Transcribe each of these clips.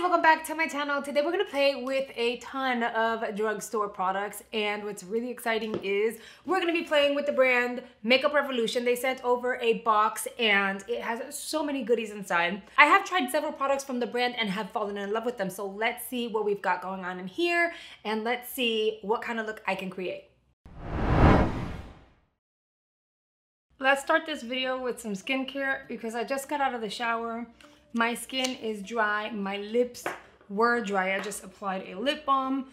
welcome back to my channel. Today we're gonna play with a ton of drugstore products, and what's really exciting is we're gonna be playing with the brand Makeup Revolution. They sent over a box and it has so many goodies inside. I have tried several products from the brand and have fallen in love with them, so let's see what we've got going on in here and let's see what kind of look I can create. Let's start this video with some skincare because I just got out of the shower. My skin is dry, my lips were dry. I just applied a lip balm.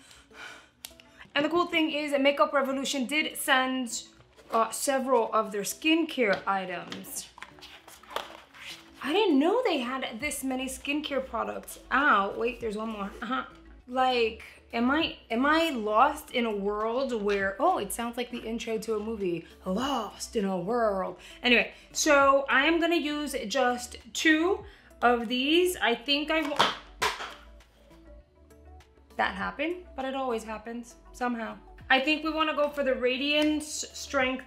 And the cool thing is that Makeup Revolution did send several of their skincare items. I didn't know they had this many skincare products. Ow, wait, there's one more. Like, am I lost in a world where, oh, it sounds like the intro to a movie, lost in a world. Anyway, so I am gonna use just two of these. I think I want that happened, but it always happens somehow. I think we want to go for the Radiance Serum,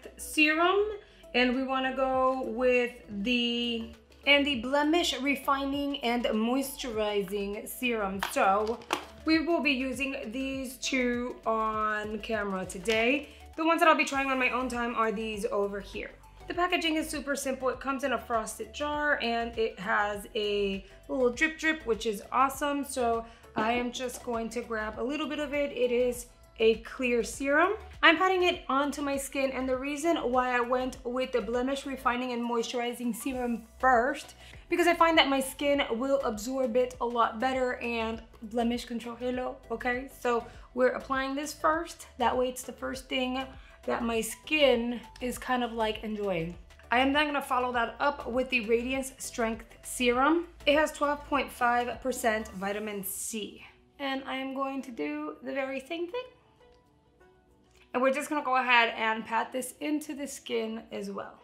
and we want to go with the Blemish Refining and Moisturizing Serum. So we will be using these two on camera today. The ones that I'll be trying on my own time are these over here. The packaging is super simple. It comes in a frosted jar and it has a little drip, which is awesome. So I am just going to grab a little bit of it. It is a clear serum. I'm patting it onto my skin, and the reason why I went with the Blemish Refining and Moisturizing Serum first, because I find that my skin will absorb it a lot better and blemish control halo, okay? So we're applying this first. That way it's the first thing that my skin is kind of like enjoying. I am then gonna follow that up with the Radiance Serum. It has 12.5% vitamin C. And I am going to do the very same thing. And we're just gonna go ahead and pat this into the skin as well.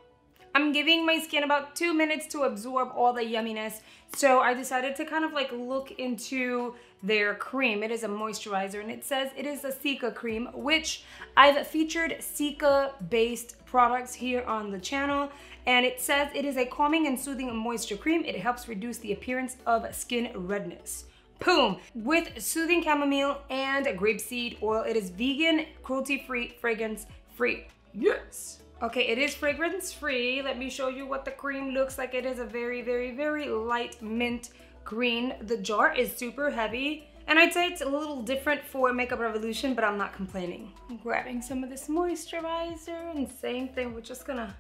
I'm giving my skin about 2 minutes to absorb all the yumminess. So I decided to kind of like look into their cream. It is a moisturizer and it says it is a Cica cream, which I've featured Cica based products here on the channel. And it says it is a calming and soothing moisture cream. It helps reduce the appearance of skin redness. Boom! With soothing chamomile and grapeseed oil. It is vegan, cruelty-free, fragrance-free. Yes! Okay, it is fragrance-free. Let me show you what the cream looks like. It is a very, very, very light mint green. The jar is super heavy. And I'd say it's a little different for Makeup Revolution, but I'm not complaining. I'm grabbing some of this moisturizer and same thing. We're just gonna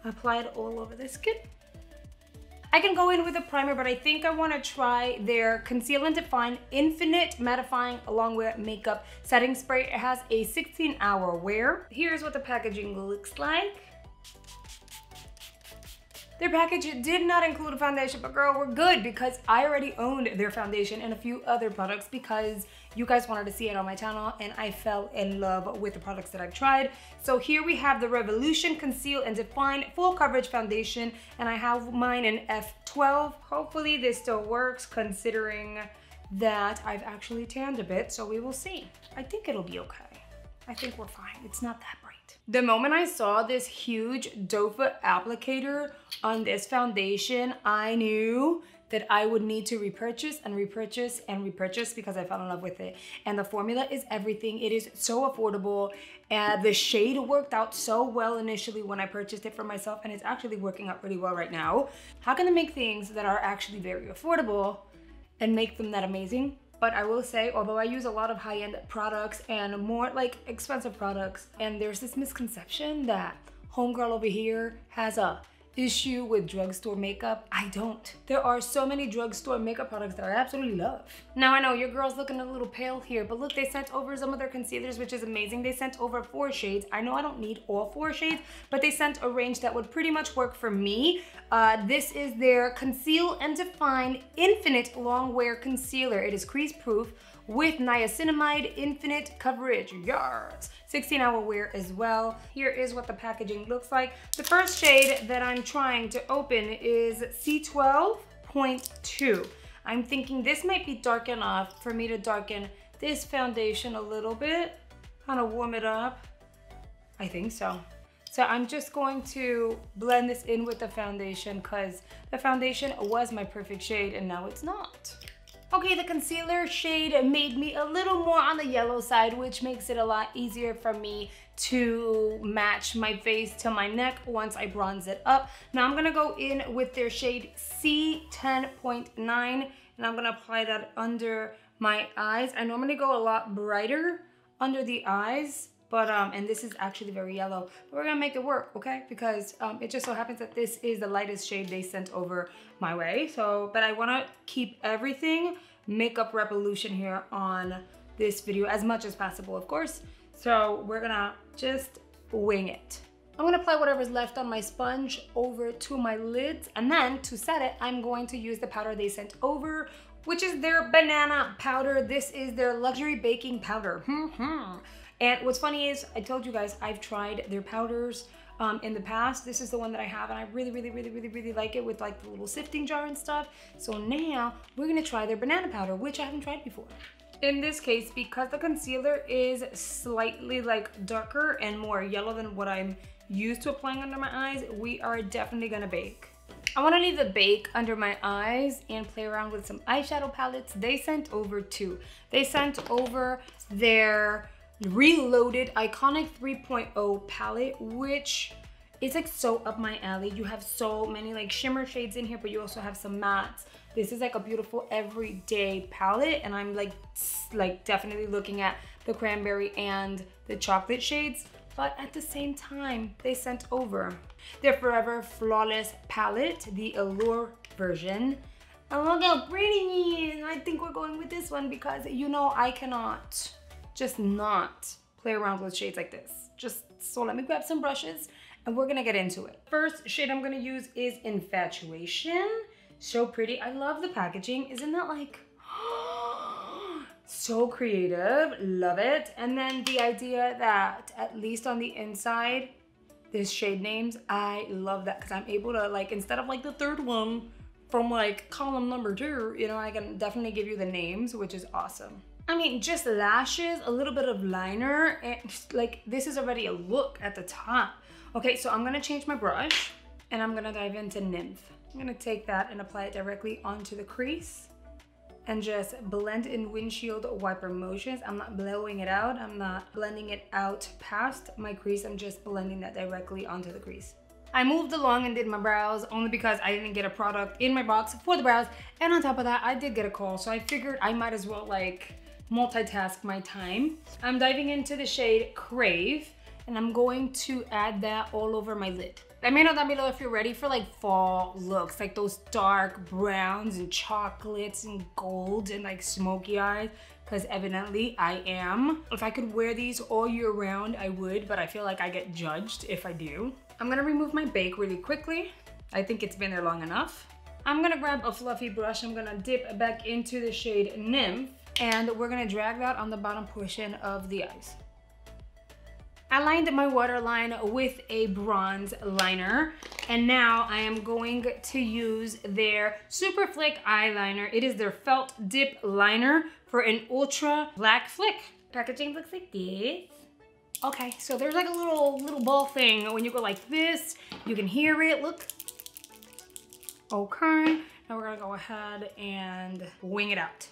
apply it all over the skin. I can go in with a primer, but I think I want to try their Conceal and Define Infinite Mattifying Longwear Makeup Setting Spray. It has a 16-hour wear. Here's what the packaging looks like. Their package did not include a foundation, but girl, we're good because I already owned their foundation and a few other products because you guys wanted to see it on my channel and I fell in love with the products that I've tried. So here we have the Revolution Conceal and Define Full Coverage Foundation, and I have mine in F12. Hopefully this still works considering that I've actually tanned a bit, so we will see. I think it'll be okay. I think we're fine. It's not that bright. The moment I saw this huge doe foot applicator on this foundation, I knew that I would need to repurchase and repurchase and repurchase because I fell in love with it. And the formula is everything. It is so affordable. And the shade worked out so well initially when I purchased it for myself, and it's actually working out pretty well right now. How can they make things that are actually very affordable and make them that amazing? But I will say, although I use a lot of high-end products and more like expensive products, and there's this misconception that homegirl over here has a issue with drugstore makeup. I don't. There are so many drugstore makeup products that I absolutely love. Now I know your girl's looking a little pale here, but look, they sent over some of their concealers, which is amazing. They sent over 4 shades. I know I don't need all 4 shades, but they sent a range that would pretty much work for me. This is their Conceal and Define Infinite Longwear Concealer. It is crease proof with niacinamide infinite coverage. Yes! 16-hour wear as well. Here is what the packaging looks like. The first shade that I'm trying to open is C12.2. I'm thinking this might be dark enough for me to darken this foundation a little bit, kind of warm it up. I think so. So I'm just going to blend this in with the foundation because the foundation was my perfect shade and now it's not. Okay, the concealer shade made me a little more on the yellow side, which makes it a lot easier for me to match my face to my neck once I bronze it up. Now I'm gonna go in with their shade C10.9 and I'm gonna apply that under my eyes. I normally go a lot brighter under the eyes, but and this is actually very yellow, but we're gonna make it work, okay? Because it just so happens that this is the lightest shade they sent over my way. So, but I wanna keep everything Makeup Revolution here on this video as much as possible, of course. So we're gonna just wing it. I'm gonna apply whatever's left on my sponge over to my lids, and then to set it, I'm going to use the powder they sent over, which is their banana powder. This is their luxury baking powder. And what's funny is, I told you guys I've tried their powders in the past. This is the one that I have, and I really like it with like the little sifting jar and stuff. So now we're gonna try their banana powder, which I haven't tried before. In this case, because the concealer is slightly like darker and more yellow than what I'm used to applying under my eyes, we are definitely gonna bake. I want to leave the bake under my eyes and play around with some eyeshadow palettes they sent over too. They sent over their Reloaded Iconic 3.0 palette, which is like so up my alley. You have so many like shimmer shades in here, but you also have some mattes. This is like a beautiful everyday palette, and I'm like definitely looking at the cranberry and the chocolate shades. But at the same time, they sent over their Forever Flawless palette, the Allure version. And look how pretty it is. I think we're going with this one because you know I cannot just not play around with shades like this. So let me grab some brushes and we're gonna get into it. First shade I'm gonna use is Infatuation. So pretty. I love the packaging. Isn't that like so creative? Love it. And then the idea that at least on the inside, there's shade names. I love that because I'm able to like, instead of like the third one from like column number 2, you know, I can definitely give you the names, which is awesome. I mean, just lashes, a little bit of liner, and just, like this is already a look at the top. Okay, so I'm gonna change my brush and I'm gonna dive into Nymph. I'm gonna take that and apply it directly onto the crease and just blend in windshield wiper motions. I'm not blowing it out. I'm not blending it out past my crease. I'm just blending that directly onto the crease. I moved along and did my brows only because I didn't get a product in my box for the brows. And on top of that, I did get a call. So I figured I might as well like multitask my time. I'm diving into the shade Crave, and I'm going to add that all over my lid. Let me know down below if you're ready for like fall looks, like those dark browns and chocolates and gold and like smoky eyes, because evidently I am. If I could wear these all year round, I would, but I feel like I get judged if I do. I'm gonna remove my bake really quickly. I think it's been there long enough. I'm gonna grab a fluffy brush. I'm gonna dip back into the shade Nymph, and we're gonna drag that on the bottom portion of the eyes. I lined my waterline with a bronze liner, and now I am going to use their Super Flick eyeliner. It is their Felt Dip Liner for an ultra black flick. Packaging looks like this. Okay, so there's like a little ball thing. When you go like this, you can hear it, look. Okay, now we're gonna go ahead and wing it out.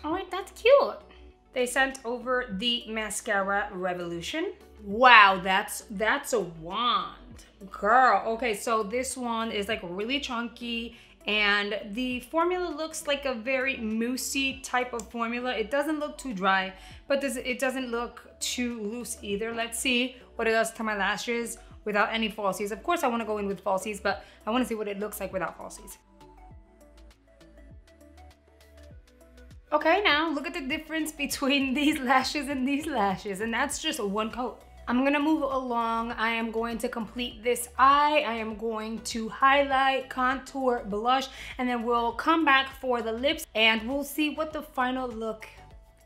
All right, that's cute. They sent over the Mascara Revolution. Wow, that's a wand. Girl, okay, so this one is like really chunky and the formula looks like a very moussey type of formula. It doesn't look too dry, but it doesn't look too loose either. Let's see what it does to my lashes without any falsies. Of course, I wanna go in with falsies, but I wanna see what it looks like without falsies. Okay, now look at the difference between these lashes, and that's just one coat. I'm gonna move along. I am going to complete this eye. I am going to highlight, contour, blush, and then we'll come back for the lips and we'll see what the final look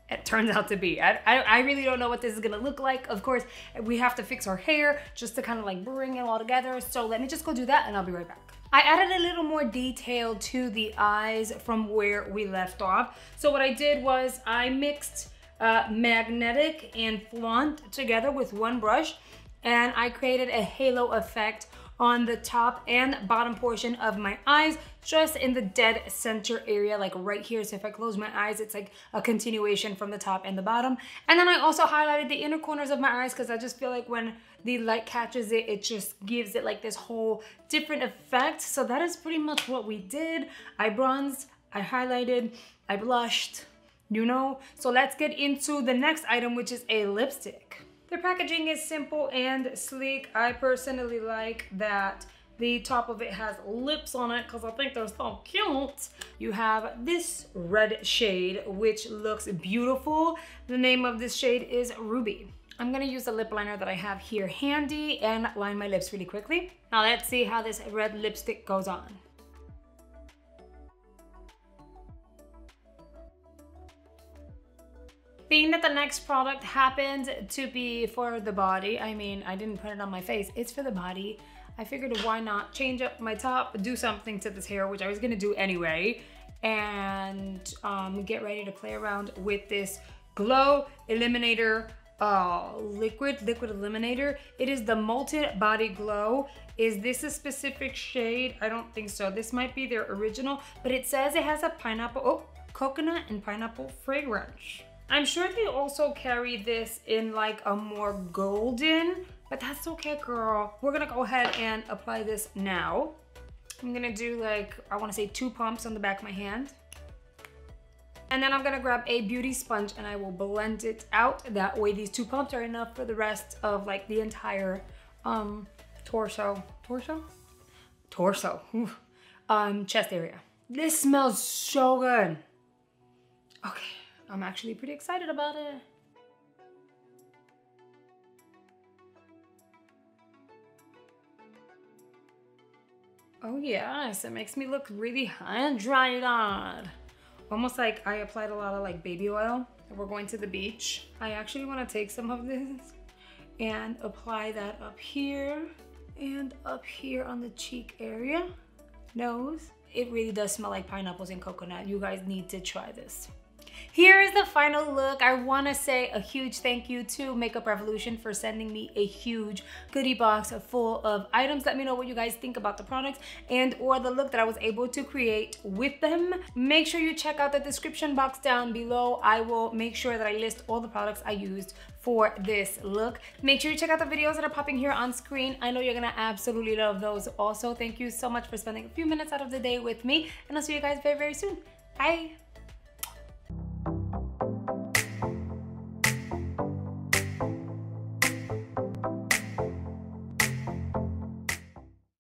it turns out to be. I really don't know what this is gonna look like. Of course, we have to fix our hair just to kind of like bring it all together. So let me just go do that and I'll be right back. I added a little more detail to the eyes from where we left off. So what I did was I mixed Magnetic and Flaunt together with one brush, and I created a halo effect on the top and bottom portion of my eyes, just in the dead center area, like right here. So if I close my eyes, it's like a continuation from the top and the bottom. And then I also highlighted the inner corners of my eyes because I just feel like when the light catches it, it just gives it like this whole different effect. So that is pretty much what we did. I bronzed, I highlighted, I blushed, you know. So let's get into the next item, which is a lipstick. The packaging is simple and sleek. I personally like that the top of it has lips on it because I think they're so cute. You have this red shade, which looks beautiful. The name of this shade is Ruby. I'm gonna use the lip liner that I have here handy and line my lips really quickly. Now let's see how this red lipstick goes on. Being that the next product happened to be for the body, I mean, I didn't put it on my face, it's for the body. I figured why not change up my top, do something to this hair, which I was gonna do anyway, and get ready to play around with this Glow Eliminator liquid eliminator. It is the Molten Body Glow. Is this a specific shade? I don't think so. This might be their original, but it says it has a coconut and pineapple fragrance. I'm sure they also carry this in like a more golden, but that's okay, girl. We're gonna go ahead and apply this now. I'm gonna do like, I wanna say 2 pumps on the back of my hand. And then I'm gonna grab a beauty sponge and I will blend it out. That way these 2 pumps are enough for the rest of like the entire chest area. This smells so good. Okay, I'm actually pretty excited about it. Oh yes, it makes me look really hydrated. Almost like I applied a lot of like baby oil. We're going to the beach. I actually want to take some of this and apply that up here and up here on the cheek area, nose. It really does smell like pineapples and coconut. You guys need to try this. Here is the final look. I want to say a huge thank you to Makeup Revolution for sending me a huge goodie box full of items. Let me know what you guys think about the products and or the look that I was able to create with them. Make sure you check out the description box down below. I will make sure that I list all the products I used for this look. Make sure you check out the videos that are popping here on screen. I know you're gonna absolutely love those also. Thank you so much for spending a few minutes out of the day with me, and I'll see you guys very, very soon. Bye.